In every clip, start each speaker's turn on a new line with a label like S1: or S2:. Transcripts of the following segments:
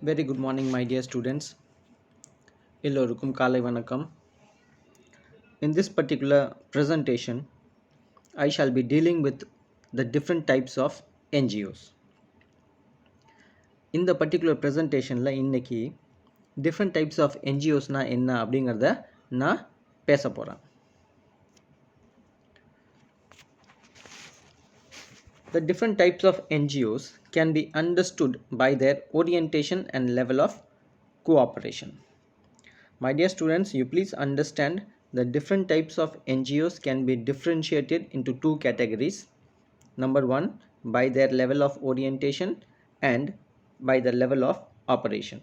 S1: Very good morning, my dear students. எல்லோருக்கும் காலை வணக்கம். In this particular presentation, I shall be dealing with the different types of NGOs. இந்த particular presentationல இன்னைக்கு different types of NGOsனா என்ன அப்படிங்கிறத நான் பேச போகிறேன். The different types of NGOs can be understood by their orientation and level of cooperation. My dear students, you please understand the different types of NGOs can be differentiated into two categories. Number one, by their level of orientation and by the level of cooperation.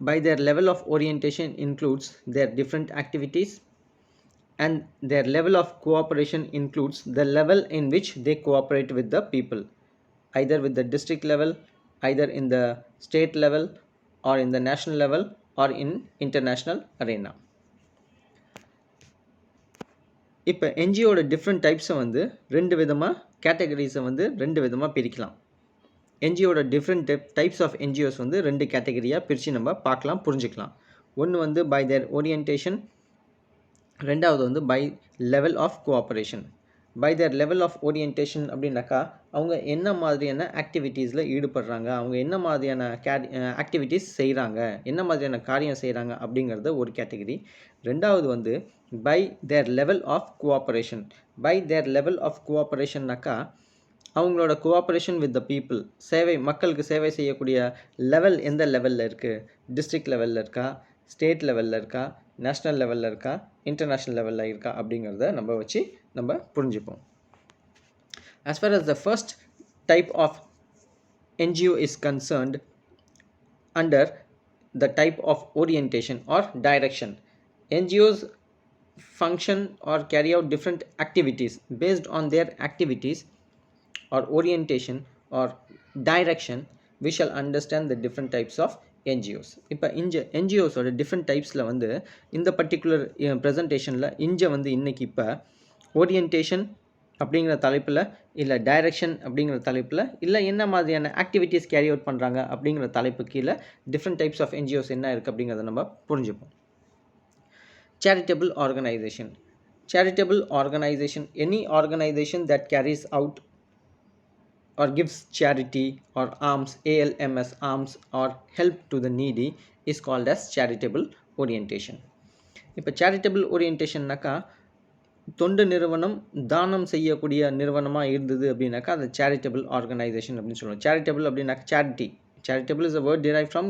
S1: By their level of orientation includes their different activities, and their level of cooperation includes the level in which they cooperate with the people, either with the district level, either in the state level, or in the national level, or in international arena. இப்போ என்ஜிஓட different டைப்ஸை வந்து ரெண்டு விதமாக கேட்டகரிஸை வந்து ரெண்டு விதமாக பிரிக்கலாம். என்ஜிஓட different types of NGOs வந்து ரெண்டு கேட்டகரியாக பிரித்து நம்ம பார்க்கலாம், புரிஞ்சுக்கலாம். ஒன்று வந்து பை தேர் ஓரியன்டேஷன், ரெண்டாவது வந்து by level of cooperation. By their level of orientation அப்படின்னாக்கா அவங்க என்ன மாதிரியான ஆக்டிவிட்டீஸில் ஈடுபடுறாங்க, அவங்க என்ன மாதிரியான ஆக்டிவிட்டீஸ் செய்கிறாங்க, என்ன மாதிரியான காரியம் செய்கிறாங்க அப்படிங்கிறது ஒரு கேட்டகரி. ரெண்டாவது வந்து by their level of cooperation. By their level of கோஆப்ரேஷன்னாக்கா அவங்களோட கோஆப்ரேஷன் வித் த பீப்புள், மக்களுக்கு சேவை செய்யக்கூடிய லெவல் எந்த லெவலில் இருக்குது, டிஸ்ட்ரிக்ட் லெவலில் இருக்கா, ஸ்டேட் லெவலில் இருக்கா, நேஷ்னல் லெவலில் இருக்கா, இன்டர்நேஷ்னல் லெவலில் இருக்கா அப்படிங்கிறத நம்ம புரிஞ்சுப்போம். As far as the first type of NGO is concerned, under the type of orientation or direction, NGOs function or carry out different activities. Based on their activities or orientation or direction, we shall understand the different types of NGOs. இப்போ NGOஸோட different டைப்ஸில் வந்து இந்த particular ப்ரெசன்டேஷனில் வந்து இன்னைக்கு இப்போ orientation அப்படிங்கிற தலைப்பில், இல்லை direction அப்படிங்கிற தலைப்பில், இல்லை என்ன மாதிரியான ஆக்டிவிட்டீஸ் கேரி அவுட் பண்ணுறாங்க அப்படிங்கிற தலைப்பு கீழே டிஃப்ரெண்ட் டைப்ஸ் ஆஃப் என்ஜிஓஸ் என்ன இருக்குது அப்படிங்கிறத நம்ம புரிஞ்சுப்போம். Charitable organization. Charitable organization, any organization that carries out or gives charity or alms, ALMS, alms or help to the needy, is called as charitable orientation. இப்போ charitable orientationனாக்கா தொண்டு நிறுவனம் தானம் செய்யக்கூடிய நிறுவனமாக இருந்தது அப்படின்னாக்கா அது charitable organization அப்படின்னு சொல்லுவோம். charitable அப்படின்னாக்கா charity. charitable is a word derived from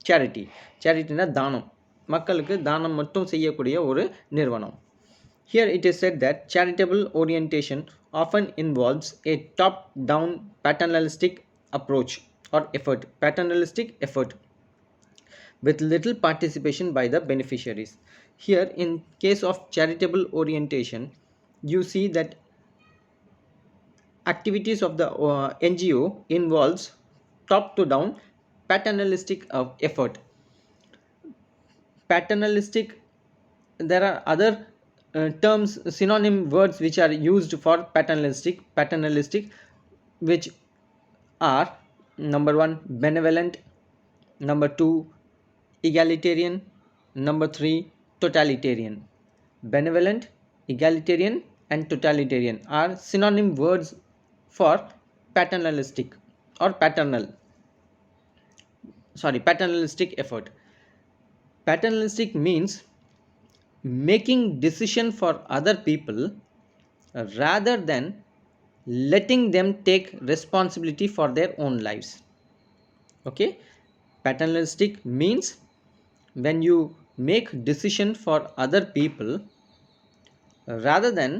S1: charity. charityனா தானம், மக்களுக்கு தானம் மட்டும் செய்யக்கூடிய ஒரு நிறுவனம். Here it is said that charitable orientation often involves a top-down paternalistic approach or effort with little participation by the beneficiaries. Here in case of charitable orientation, you see that activities of the NGO involves top-to-down paternalistic effort. Paternalistic, there are other terms, synonym words which are used for paternalistic, which are number 1 benevolent, number 2 egalitarian, number 3 totalitarian. Benevolent, egalitarian and totalitarian are synonym words for paternalistic or paternalistic effort. Paternalistic means making decision for other people rather than letting them take responsibility for their own lives. Okay, paternalistic means when you make decision for other people rather than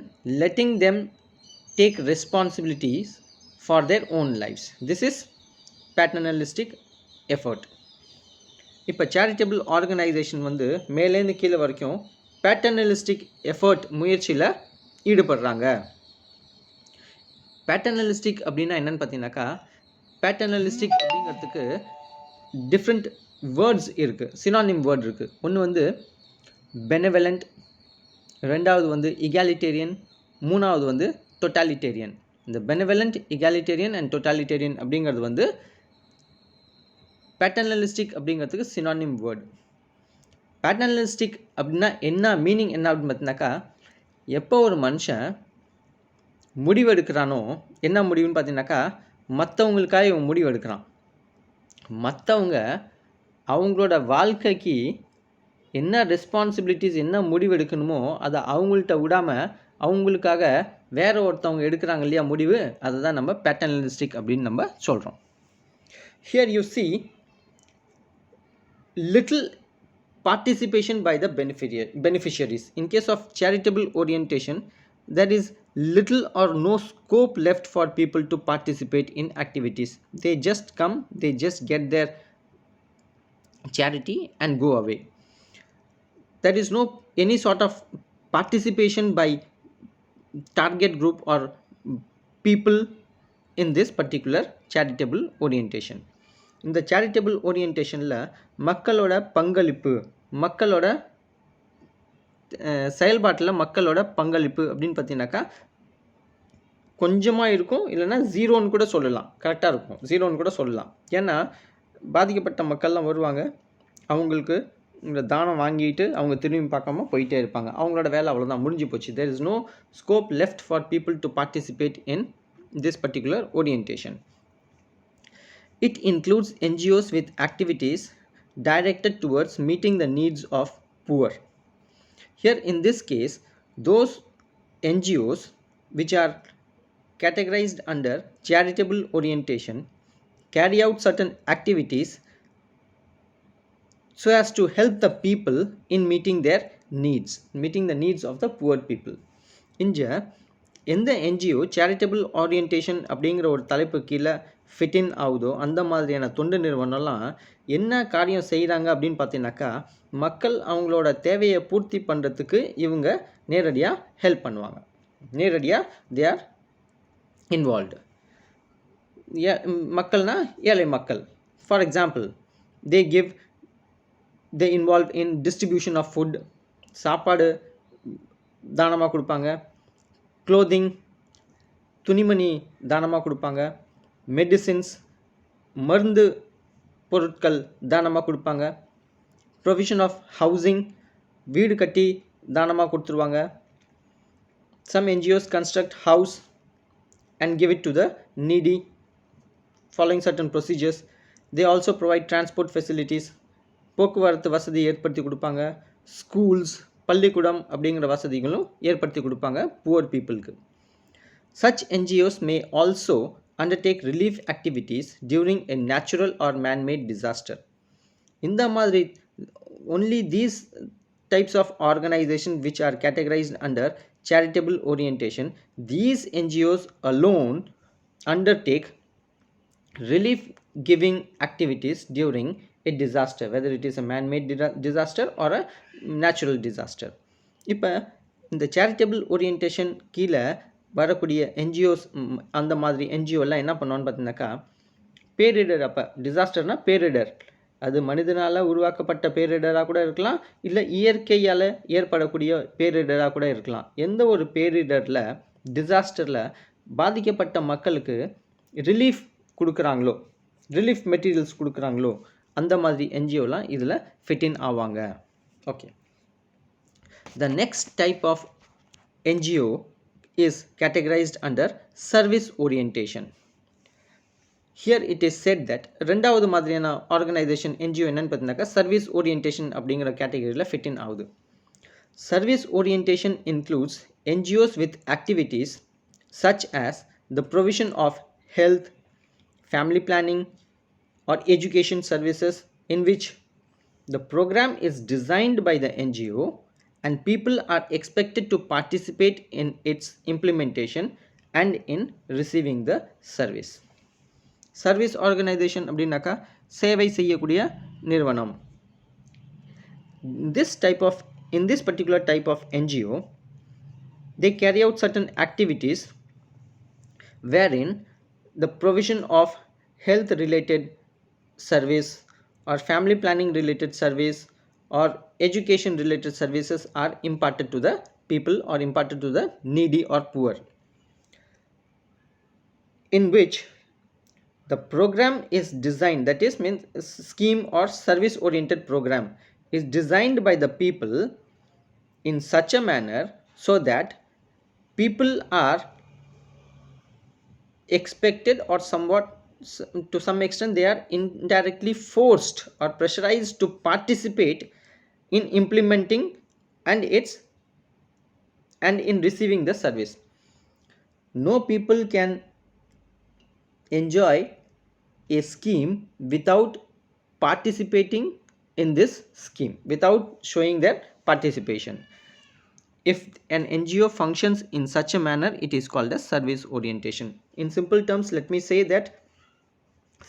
S1: letting them take responsibilities for their own lives. This is paternalistic effort. இப்போ charitable organisation வந்து மேலேருந்து கீழே வரைக்கும் பேட்டர்னலிஸ்டிக் effort முயற்சியில் ஈடுபடுறாங்க. பேட்டர்னலிஸ்டிக் அப்படின்னா என்னென்னு பார்த்தீங்கன்னாக்கா, பேட்டர்னலிஸ்டிக் அப்படிங்கிறதுக்கு டிஃப்ரெண்ட் வேர்ட்ஸ் இருக்குது, சினானிம் வேர்ட் இருக்குது. ஒன்று வந்து பெனவலண்ட், ரெண்டாவது வந்து இகாலிட்டேரியன், மூணாவது வந்து டொட்டாலிட்டேரியன். இந்த benevolent, egalitarian and totalitarian அப்படிங்கிறது வந்து பேட்டர்னலிஸ்டிக் அப்படிங்கிறதுக்கு சினானிம் வேர்டு. பேட்டர்னலிஸ்டிக் அப்படின்னா என்ன மீனிங் என்ன அப்படின்னு பார்த்தீங்கன்னாக்கா, எப்போ ஒரு மனுஷன் முடிவு எடுக்கிறானோ, என்ன முடிவுன்னு பார்த்தீங்கன்னாக்கா, மற்றவங்களுக்காக இவன் முடிவு எடுக்கிறான். மற்றவங்க அவங்களோட வாழ்க்கைக்கு என்ன ரெஸ்பான்சிபிலிட்டிஸ் என்ன முடிவு எடுக்கணுமோ அதை அவங்கள்ட்ட விடாமல் அவங்களுக்காக வேற ஒருத்தவங்க எடுக்கிறாங்க இல்லையா முடிவு, அதை தான் நம்ம பேட்டர்னலிஸ்டிக் அப்படின்னு நம்ம சொல்கிறோம். Here you see little participation by the beneficiaries. In case of charitable orientation, there is little or no scope left for people to participate in activities. They just come, they just get their charity and go away. There is no any sort of participation by target group or people in this particular charitable orientation. இந்த charitable ஓரியன்டேஷனில் மக்களோட பங்களிப்பு, மக்களோட செயல்பாட்டில் மக்களோட பங்களிப்பு அப்படின்னு பார்த்தீங்கன்னாக்கா கொஞ்சமாக இருக்கும், இல்லைன்னா ஜீரோன்னு கூட சொல்லலாம். கரெக்டாக இருக்கும், ஜீரோன்னு கூட சொல்லலாம். ஏன்னா பாதிக்கப்பட்ட மக்கள்லாம் வருவாங்க, அவங்களுக்கு இந்த தானம் வாங்கிட்டு அவங்க திரும்பி பார்க்காம போயிட்டே இருப்பாங்க. அவங்களோட வேலை அவ்வளோதான், முடிஞ்சு போச்சு. there is no scope left for people to participate in this particular orientation. It includes NGOs with activities directed towards meeting the needs of poor. Here in this case, those NGOs which are categorized under charitable orientation carry out certain activities so as to help the people in meeting their needs, meeting the needs of the poor people. இங்கே எந்த NGO charitable orientation அப்படிங்கிற ஒரு தலைப்பு கீழே ஃபிட்டின் ஆகுதோ அந்த மாதிரியான தொண்டு நிறுவனம்லாம் என்ன காரியம் செய்கிறாங்க அப்படின்னு பார்த்தீங்கன்னாக்கா, மக்கள் அவங்களோட தேவையை பூர்த்தி பண்ணுறதுக்கு இவங்க நேரடியாக ஹெல்ப் பண்ணுவாங்க, நேரடியாக தே ஆர் இன்வால்வ்டு. மக்கள்னா ஏழை மக்கள். For example, they involve in distribution of food, சாப்பாடு தானமாக கொடுப்பாங்க, க்ளோதிங் துணிமணி தானமாக கொடுப்பாங்க, மெடிசின்ஸ் மருந்து பொருட்கள் தானமாக கொடுப்பாங்க, ப்ரொவிஷன் ஆஃப் ஹவுசிங் வீடு கட்டி தானமாக கொடுத்துருவாங்க. Some NGOs construct house and give it to the needy following certain procedures. They also provide transport facilities, போக்குவரத்து வசதி ஏற்படுத்தி கொடுப்பாங்க. ஸ்கூல்ஸ் பள்ளிக்கூடம் அப்படிங்கிற வசதிகளும் ஏற்படுத்தி கொடுப்பாங்க புவர் பீப்புளுக்கு. Such NGOs may also undertake relief activities during a natural or man-made disaster. இந்த மாதிரி only these types of organization which are categorized under charitable orientation, these NGOs alone undertake relief giving activities during a disaster, whether it is a man-made disaster or a natural disaster. இப்போ இந்த charitable orientation கீழே வரக்கூடிய NGOs, அந்த மாதிரி என்ஜிஓலாம் என்ன பண்ணுவான்னு பார்த்தீங்கன்னாக்கா, பேரிடர் அப்போ டிசாஸ்டர்னால் பேரிடர், அது மனிதனால் உருவாக்கப்பட்ட பேரிடராக கூட இருக்கலாம், இல்லை இயற்கையால் ஏற்படக்கூடிய பேரிடராக கூட இருக்கலாம். எந்த ஒரு பேரிடரில் டிசாஸ்டரில் பாதிக்கப்பட்ட மக்களுக்கு ரிலீஃப் கொடுக்குறாங்களோ, ரிலீஃப் மெட்டீரியல்ஸ் கொடுக்குறாங்களோ, அந்த மாதிரி என்ஜிஓலாம் இதில் ஃபிட்டின் ஆவாங்க. Okay, the next type of NGO is categorized under service orientation. Here it is said that ரெண்டாவது மாதிரியான ஆர்கனைசேஷன் என்ஜிஓ என்னன்னு பார்த்தீங்கன்னாக்கா சர்வீஸ் ஓரியன்டேஷன் அப்படிங்கிற கேட்டகரியில் ஃபிட்டின் ஆகுது. Service orientation includes NGOs with activities such as the provision of health, family planning or education services in which the program is designed by the NGO and people are expected to participate in its implementation and in receiving the service. Service organisation அப்படின்னாக்கா சேவை செய்யக்கூடிய நிறுவனம். In this particular type of NGO, they carry out certain activities wherein the provision of health related service or family planning related service or education related services are imparted to the people or imparted to the needy or poor. in which the program is designed, that is means scheme or service oriented program is designed by the people in such a manner so that people are expected or somewhat to some extent they are indirectly forced or pressurized to participate in implementing and its and in receiving the service. No people can enjoy a scheme without participating in this scheme, without showing their participation. If an NGO functions in such a manner, it is called as service orientation. In simple terms, let me say that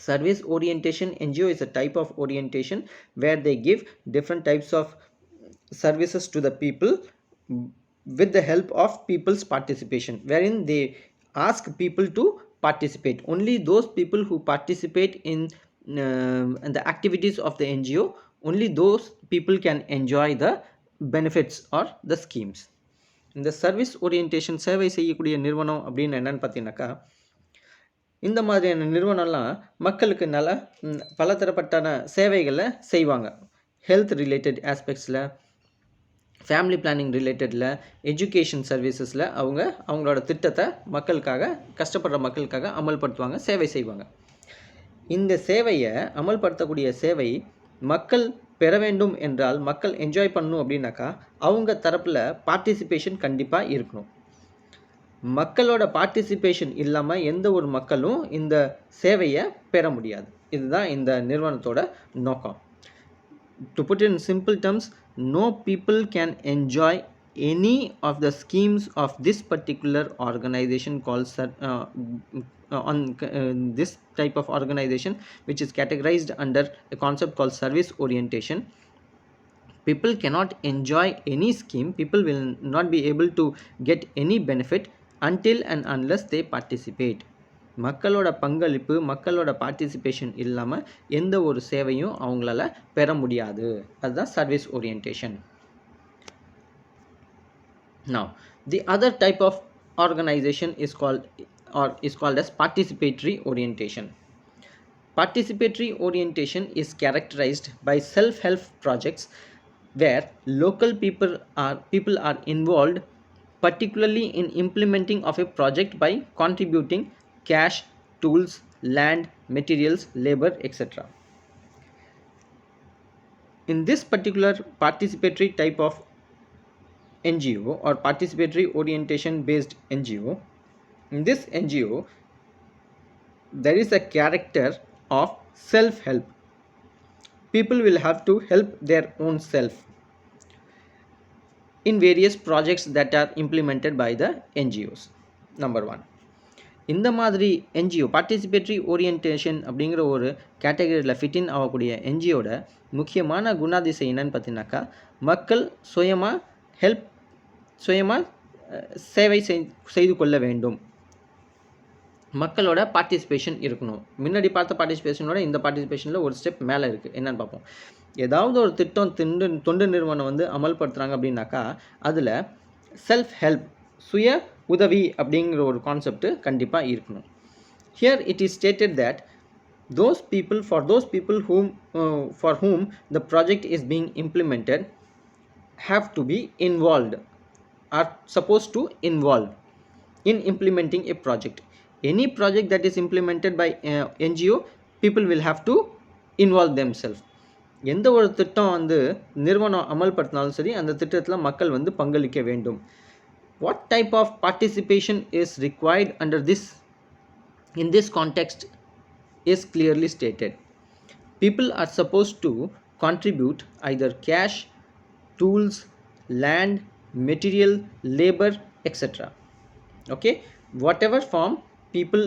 S1: service orientation NGO is a type of orientation where they give different types of services to the people with the help of people's participation, wherein they ask people to participate. Only those people who participate in the activities of the NGO, only those people can enjoy the benefits or the schemes. இந்த service orientation சேவை செய்யக்கூடிய நிறுவனம் அப்படின்னு என்னன்னு பார்த்தீங்கன்னாக்கா, இந்த மாதிரியான நிறுவனம்லாம் மக்களுக்கு பலதரப்பட்டான சேவைகளை செய்வாங்க. ஹெல்த் ரிலேட்டட் ஆஸ்பெக்ட்ஸில், ஃபேமிலி பிளானிங் ரிலேட்டடில், எஜுகேஷன் சர்வீசஸில் அவங்களோட திட்டத்தை மக்களுக்காக, கஷ்டப்படுற மக்களுக்காக அமல்படுத்துவாங்க, சேவை செய்வாங்க. இந்த சேவையை அமல்படுத்தக்கூடிய சேவை மக்கள் பெற வேண்டும் என்றால், மக்கள் என்ஜாய் பண்ணணும் அப்படின்னாக்கா அவங்க தரப்பில் பார்ட்டிசிபேஷன் கண்டிப்பாக இருக்கணும். மக்களோட பார்ட்டிசிபேஷன் இல்லாமல் எந்த ஒரு மக்களும் இந்த சேவையை பெற முடியாது. இதுதான் இந்த நிறுவனத்தோட நோக்கம். To put it in simple terms, no people can enjoy any of the schemes of this particular organization called this type of organization, which is categorized under a concept called service orientation. People cannot enjoy any scheme, people will not be able to get any benefit until and unless they participate. மக்களோட பங்களிப்பு, மக்களோட participation இல்லாமல் எந்த ஒரு சேவையும் அவங்களால பெற முடியாது. அதுதான் service orientation. Now, the other type of organization is called as participatory orientation. Participatory orientation is characterized by self-help projects where local people are involved, particularly in implementing of a project by contributing cash, tools, land, materials, labor, etc. In this particular participatory type of NGO or participatory orientation based NGO, in this NGO there is a character of self-help. People will have to help their own self in various projects that are implemented by the NGOs. Number one, இந்த மாதிரி NGO participatory orientation அப்படிங்கிற ஒரு கேட்டகரியில் ஃபிட்டின் ஆகக்கூடிய NGOட முக்கியமான குணாதிசயம் என்னன்னு பார்த்தீங்கன்னாக்கா, மக்கள் சுயமாக சேவை செய்து கொள்ள வேண்டும், மக்களோட பார்ட்டிசிபேஷன் இருக்கணும். முன்னாடி பார்த்த பார்ட்டிசிபேஷனோட இந்த பார்ட்டிசிபேஷனில் ஒரு ஸ்டெப் மேலே இருக்குது. என்னென்னு பார்ப்போம். ஏதாவது ஒரு திட்டம் தொண்டு நிறுவனம் அமல்படுத்துகிறாங்க அப்படின்னாக்கா அதில் செல்ஃப் ஹெல்ப், சுய உதவி அப்படிங்கிற ஒரு கான்செப்ட் கண்டிப்பாக இருக்கணும். Here it is stated that those people for whom the project is being implemented have to be involved, are supposed to involve in implementing a project. Any project that is implemented by NGO, people will have to involve themselves. எந்த ஒரு திட்டம் நிறுவனம் அமல்படுத்தினாலும் சரி, அந்த திட்டத்தில் மக்கள் பங்களிக்க வேண்டும். What type of participation is required under this in this context is clearly stated. People are supposed to contribute either cash, tools, land, material, labor, etc. Okay, whatever form people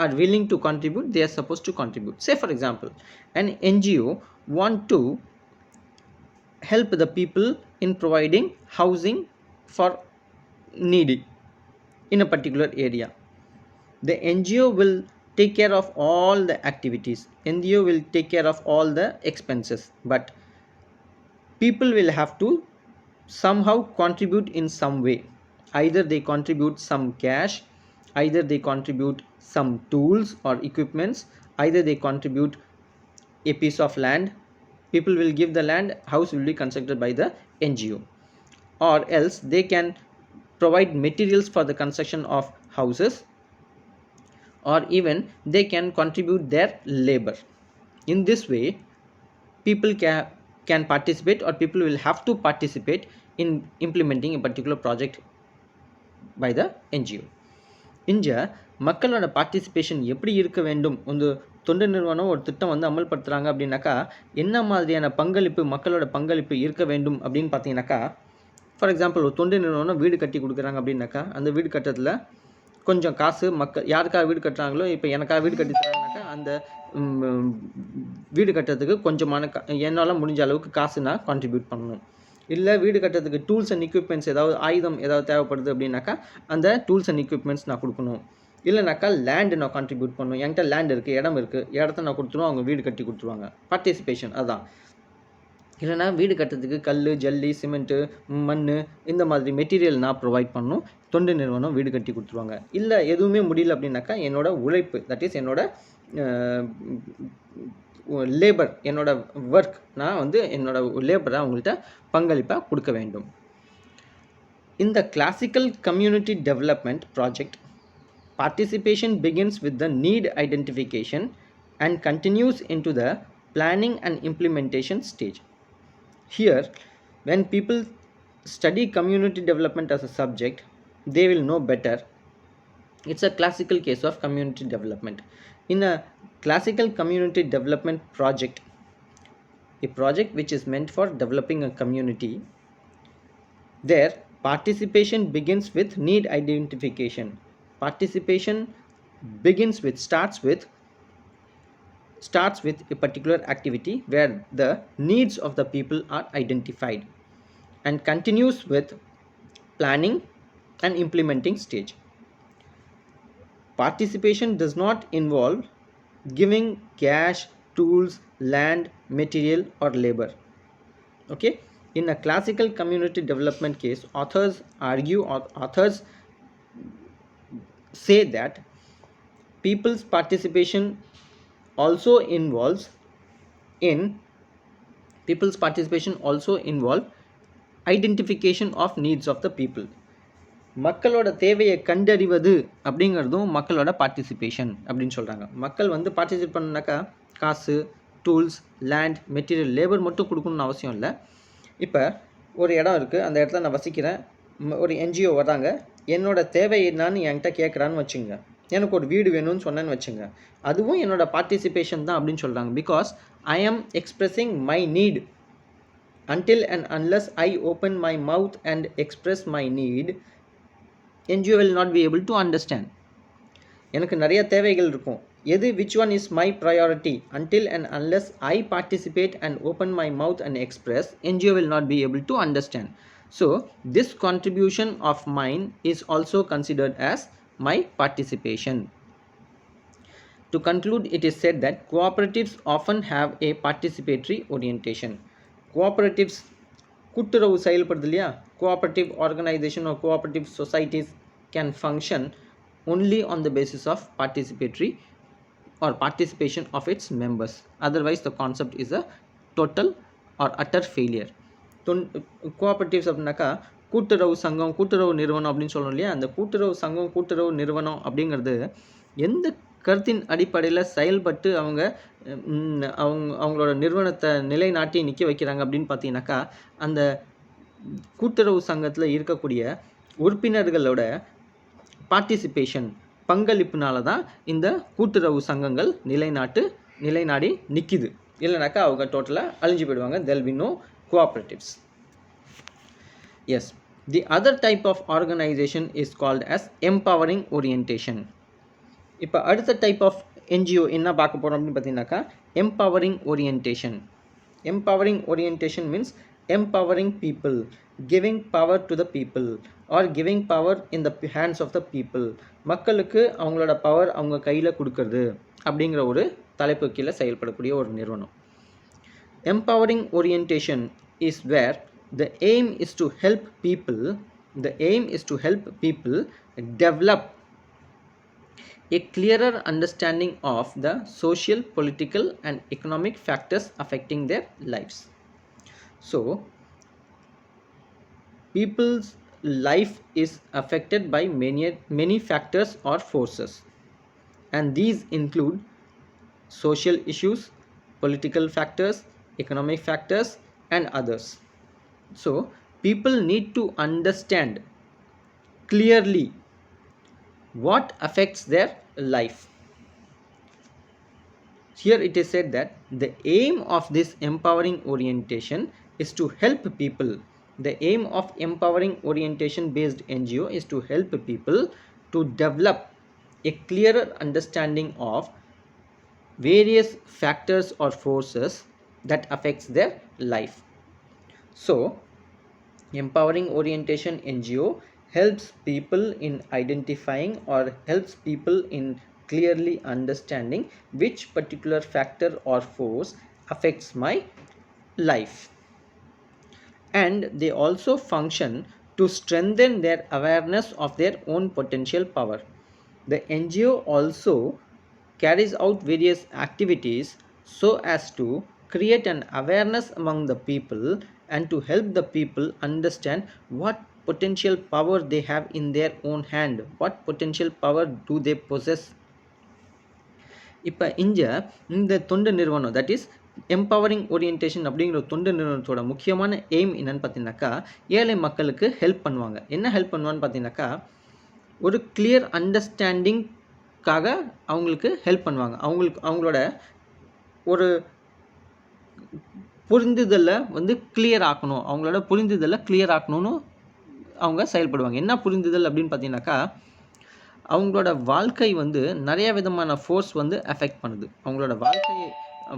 S1: are willing to contribute, they are supposed to contribute. Say for example, an NGO want to help the people in providing housing for needy in a particular area. The NGO will take care of all the activities, NGO will take care of all the expenses, but people will have to somehow contribute in some way. Either they contribute some cash, either they contribute some tools or equipments, either they contribute a piece of land, people will give the land, house will be constructed by the NGO, or else they can provide materials for the construction of houses, or even they can contribute their labor. In this way, people can participate, or people will have to participate in implementing a particular project by the NGO. இங்க மக்களோட participation எப்படி இருக்க வேண்டும்? ஒரு தொண்டு நிறுவனம் ஒரு திட்டம் வந்து அமல்படுத்துகிறாங்க அப்படின்னாக்கா, என்ன மாதிரியான பங்களிப்பு, மக்களோட பங்களிப்பு இருக்க வேண்டும் அப்படின்னு பார்த்தீங்கன்னாக்கா, ஃபார் எக்ஸாம்பிள் ஒரு தொண்டு நிறுவனம் வீடு கட்டி கொடுக்குறாங்க அப்படின்னாக்கா, அந்த வீடு கட்டுறதுல கொஞ்சம் காசு மக்கள் யாருக்காக வீடு கட்டுறாங்களோ, இப்போ எனக்காக வீடு கட்டி தராங்கனாக்கா, அந்த வீடு கட்டுறதுக்கு கொஞ்சமான என்னால் முடிஞ்ச அளவுக்கு காசு நான் கான்ட்ரிபியூட் பண்ணணும். இல்லை வீடு கட்டுறதுக்கு டூல்ஸ் அண்ட் எக்யூப்மெண்ட்ஸ், ஏதாவது ஆயுதம் ஏதாவது தேவைப்படுது அப்படின்னாக்கா, அந்த டூல்ஸ் அண்ட் எக்யூப்மெண்ட்ஸ் நான் கொடுக்கணும். இல்லைனாக்கா லேண்டு நான் கான்ட்ரிபியூட் பண்ணணும். என்கிட்ட லேண்ட் இருக்குது, இடம் இருக்குது, இடத்த நான் கொடுத்துருவோம், அவங்க வீடு கட்டி கொடுத்துருவாங்க. பார்ட்டிசிபேஷன் அதுதான். இல்லைனா வீடு கட்டுறதுக்கு கல், ஜல்லி, சிமெண்ட்டு, மண், இந்த மாதிரி மெட்டீரியல் நான் ப்ரொவைட் பண்ணணும். தொண்டு நிறுவனம் வீடு கட்டி கொடுத்துருவாங்க. இல்லை எதுவுமே முடியல அப்படின்னாக்கா, என்னோட உழைப்பு, தட் இஸ் என்னோட லேபர், என்னோட ஒர்க், நான் வந்து என்னோட லேபரை அவங்கள்ட்ட பங்களிப்பாக கொடுக்க வேண்டும். இந்த classical community development project, participation begins with the need identification and continues into the planning and implementation stage. Here, when people study community development as a subject, they will know better. It's a classical case of community development. In a classical community development project, a project which is meant for developing a community, their participation begins with need identification. Participation starts with a particular activity where the needs of the people are identified, and continues with planning and implementing stage. Participation does not involve giving cash, tools, land, material, or labor. Okay, in a classical community development case, authors say that people's participation also involve identification of needs of the people. மக்களோட தேவையை கண்டறிவது அப்படிங்கிறதும் மக்களோட participation அப்படின்னு சொல்கிறாங்க. மக்கள் வந்து participate பண்ணாக்கா காசு, டூல்ஸ், லேண்ட், மெட்டீரியல், லேபர் மட்டும் கொடுக்கணும்னு அவசியம் இல்லை. இப்போ ஒரு இடம் இருக்குது, அந்த இடத்துல நான் வசிக்கிறேன், ஒரு என்ஜிஓ வர்றாங்க, என்னோட தேவை என்னன்னு என்கிட்ட கேட்குறான்னு வச்சுங்க, எனக்கு ஒரு வீடு வேணும்னு சொன்னேன்னு வச்சுங்க, அதுவும் என்னோட பார்ட்டிசிபேஷன் தான் அப்படின்னு சொல்கிறாங்க. பிகாஸ் ஐ ஆம் expressing my NEET. until and unless I open my mouth and express my need, NGO will not be able to understand. எனக்கு நிறைய தேவைகள் இருக்கும், எது which one is my priority, until and unless I participate and open my mouth and express, NGO will not be able to understand. So this contribution of mine is also considered as my participation. To conclude, it is said that cooperatives often have a participatory orientation. Cooperatives கூட்டுறவு செயல்படுது இல்லையா, cooperative organization or cooperative societies can function only on the basis of participatory or participation of its members. Otherwise the concept is a total or utter failure. Cooperatives அப்படின்னாக்கா கூட்டுறவு சங்கம், கூட்டுறவு நிறுவனம் அப்படின்னு சொல்லணும் இல்லையா, அந்த கூட்டுறவு சங்கம், கூட்டுறவு நிறுவனம் அப்படிங்கிறது எந்த கருத்தின் அடிப்படையில் செயல்பட்டு அவங்களோட நிறுவனத்தை நிலைநாட்டி நிற்க வைக்கிறாங்க அப்படின்னு பார்த்தீங்கன்னாக்கா, அந்த கூட்டுறவு சங்கத்தில் இருக்கக்கூடிய உறுப்பினர்களோட பார்ட்டிசிபேஷன், பங்களிப்புனால தான் இந்த கூட்டுறவு சங்கங்கள் நிலைநாடி நிற்கிது. இல்லைனாக்கா அவங்க டோட்டலாக அழிஞ்சு போயிடுவாங்க. there will be no cooperatives. Yes, the other type of organization is called as empowering orientation. இப்போ அடுத்த டைப் ஆஃப் என்ஜிஓ என்ன பார்க்க போகிறோம் அப்படின்னு பார்த்தீங்கன்னாக்கா, empowering orientation. Empowering orientation means empowering people, giving power to the people or giving power in the hands of the people. மக்களுக்கு அவங்களோட power அவங்க கையில் கொடுக்கறது அப்படிங்கிற ஒரு தலைப்பு கீழே செயல்படக்கூடிய ஒரு நிறுவனம். Empowering orientation is where the aim is to help people develop a clearer understanding of the social, political, and economic factors affecting their lives. So, people's life is affected by many factors or forces, and these include social issues, political factors, economic factors, and others. So, people need to understand clearly what affects their life. Here it is said that the aim of this empowering orientation is to help people. The aim of empowering orientation based NGO is to help people to develop a clearer understanding of various factors or forces that affects their life. So, empowering orientation NGO helps people in identifying or helps people in clearly understanding which particular factor or force affects my life. And they also function to strengthen their awareness of their own potential power. The NGO also carries out various activities so as to create an awareness among the people and to help the people understand what potential power they have in their own hand, what potential power do they possess. இப்போ இங்கே இந்த தொண்டு நிறுவனம் that is empowering orientation அப்படிங்கிற தொண்டு நிறுவனத்தோட முக்கியமான aim என்னன்னு பார்த்தீங்கன்னாக்கா ஏழை மக்களுக்கு ஹெல்ப் பண்ணுவாங்க. என்ன ஹெல்ப் பண்ணுவான்னு பார்த்தீங்கன்னாக்கா ஒரு கிளியர் அண்டர்ஸ்டாண்டிங்காக அவங்களுக்கு ஹெல்ப் பண்ணுவாங்க. அவங்களோட ஒரு புரிந்துதலை வந்து கிளியர் ஆக்கணும், அவங்களோட புரிந்துதலை கிளியர் ஆக்கணும்னு அவங்க செயல்படுவாங்க. என்ன புரிந்துதல் அப்படின்னு பார்த்தீங்கன்னாக்கா அவங்களோட வாழ்க்கை வந்து நிறைய விதமான ஃபோர்ஸ் வந்து அஃபெக்ட் பண்ணுது. அவங்களோட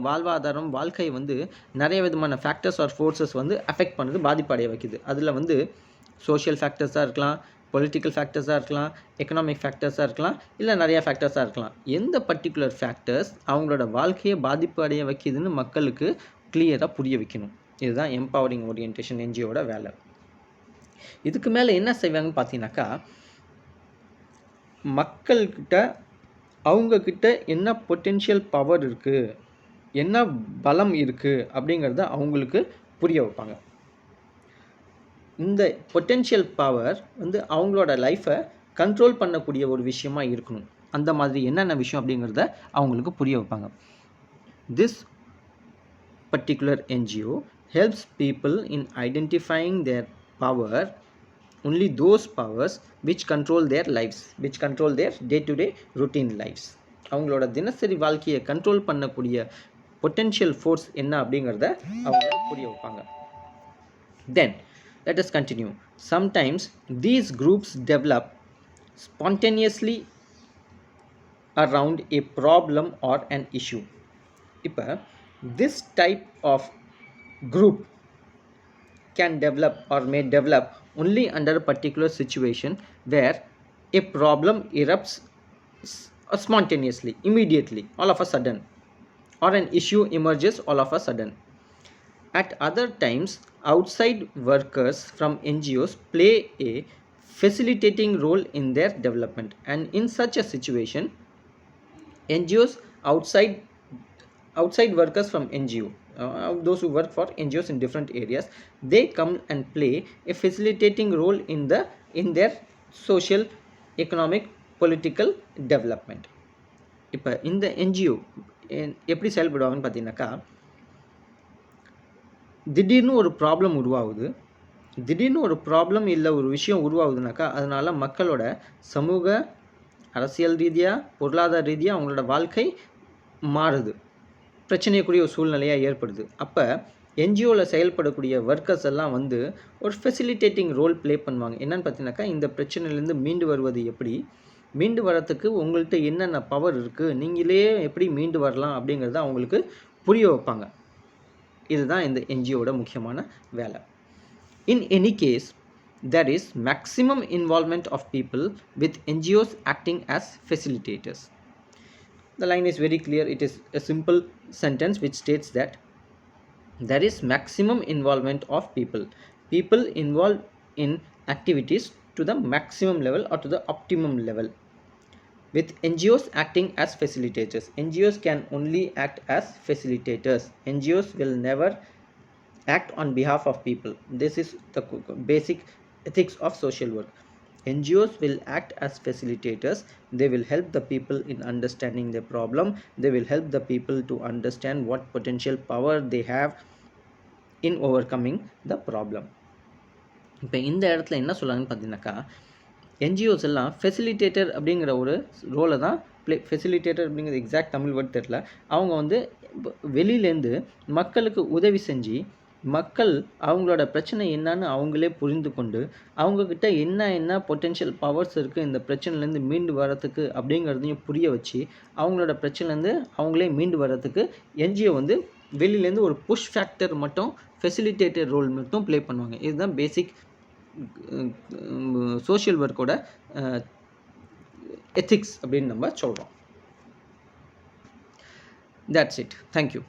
S1: வாழ்வாதாரம் வாழ்க்கை வந்து நிறைய விதமான ஃபேக்டர்ஸ் ஆர் ஃபோர்ஸஸ் வந்து அஃபெக்ட் பண்ணுது, பாதிப்படைய வைக்குது. அதில் வந்து சோஷியல் ஃபேக்டர்ஸாக இருக்கலாம், பொலிட்டிக்கல் ஃபேக்டர்ஸாக இருக்கலாம், எக்கனாமிக் ஃபேக்டர்ஸாக இருக்கலாம், இல்லை நிறையா ஃபேக்டர்ஸாக இருக்கலாம். எந்த பர்டிகுலர் ஃபேக்டர்ஸ் அவங்களோட வாழ்க்கையை பாதிப்பு அடைய வைக்குதுன்னு மக்களுக்கு கிளியராக புரிய வைக்கணும். இதுதான் எம்பவரிங் ஓரியன்டேஷன் என்ஜிஓட வேலை. இதுக்கு மேலே என்ன செய்வாங்கன்னு பார்த்தீங்கன்னாக்கா மக்கள்கிட்ட அவங்கக்கிட்ட என்ன பொட்டென்ஷியல் பவர் இருக்குது, என்ன பலம் இருக்குது அப்படிங்கிறத அவங்களுக்கு புரிய வைப்பாங்க. இந்த பொட்டென்ஷியல் பவர் வந்து அவங்களோட லைஃப்பை கண்ட்ரோல் பண்ணக்கூடிய ஒரு விஷயமா இருக்கணும். அந்த மாதிரி என்னென்ன விஷயம் அப்படிங்கிறத அவங்களுக்கு புரிய வைப்பாங்க. This particular NGO helps people in identifying there power, only those powers which control their lives, which control their day-to-day routine lives. அவங்களோட தினசரி வாழ்க்கையை கண்ட்ரோல் பண்ணக்கூடிய பொட்டென்ஷியல் ஃபோர்ஸ் என்ன அப்படிங்கிறத அவங்க புரிய வைப்பாங்க. Then let us continue. Sometimes these groups develop spontaneously around a problem or an issue. இப்போ this type of group can develop or may develop only under a particular situation where a problem erupts spontaneously, immediately, all of a sudden, or an issue emerges all of a sudden. At other times, outside workers from NGOs play a facilitating role in their development, and in such a situation, NGOs outside workers from NGO, those who work for NGOs in different areas, they come and play a facilitating role in their social, economic, political development. இப்போ இந்த NGO எப்படி செயல்படுவாங்கன்னு பார்த்தீங்கன்னாக்கா திடீர்னு ஒரு problem உருவாகுது, திடீர்னு ஒரு problem இல்லை ஒரு விஷயம் உருவாகுதுனாக்கா அதனால் மக்களோட சமூக அரசியல் ரீதியாக பொருளாதார ரீதியாக அவங்களோட வாழ்க்கை மாறுது, பிரச்சனைக்குரிய ஒரு சூழ்நிலையாக ஏற்படுது. அப்போ என்ஜிஓவில் செயல்படக்கூடிய ஒர்க்கர்ஸ் எல்லாம் வந்து ஒரு ஃபெசிலிட்டேட்டிங் ரோல் ப்ளே பண்ணுவாங்க. என்னென்னு பார்த்தீங்கன்னாக்கா இந்த பிரச்சனையிலேருந்து மீண்டு வருவது எப்படி, மீண்டு வரத்துக்கு உங்கள்கிட்ட என்னென்ன பவர் இருக்குது, நீங்களே எப்படி மீண்டு வரலாம் அப்படிங்கிறத அவங்களுக்கு புரிய வைப்பாங்க. இதுதான் இந்த என்ஜிஓட முக்கியமான வேலை. In any case there is maximum involvement of people with NGOs acting as facilitators. The line is very clear. It is a simple sentence which states that there is maximum involvement of people involved in activities to the maximum level or to the optimum level with NGOs acting as facilitators. NGOs can only act as facilitators. NGOs will never act on behalf of people. This is the basic ethics of social work. NGOs will act as facilitators. They will help the people in understanding their problem. They will help the people to understand what potential power they have in overcoming the problem. இப்போ இந்த இடத்துல என்ன சொல்கிறாங்கன்னு பார்த்தீங்கன்னாக்கா, NGOs எல்லாம் facilitator அப்படிங்கிற ஒரு ரோலை தான் ஃபெசிலிட்டேட்டர் அப்படிங்கிற எக்ஸாக்ட் தமிழ் வேர்ட் தெரில. அவங்க வந்து வெளியிலேருந்து மக்களுக்கு உதவி செஞ்சு, மக்கள் அவங்களோட பிரச்சனை என்னன்னு அவங்களே புரிந்து கொண்டு, அவங்கக்கிட்ட என்ன பொட்டென்ஷியல் பவர்ஸ் இருக்குது இந்த பிரச்சனைலேருந்து மீண்டு வர்றதுக்கு அப்படிங்கிறதையும் புரிய வச்சு, அவங்களோட பிரச்சனைலேருந்து அவங்களே மீண்டு வர்றதுக்கு என்ஜிஓ வந்து வெளியிலேருந்து ஒரு புஷ் ஃபேக்டர் மட்டும், ஃபெசிலிட்டேட்டர் ரோல் மட்டும் ப்ளே பண்ணுவாங்க. இதுதான் பேசிக் சோஷியல் ஒர்க்கோட எத்திக்ஸ் அப்படின்னு நம்ம சொல்கிறோம். That's it. Thank you.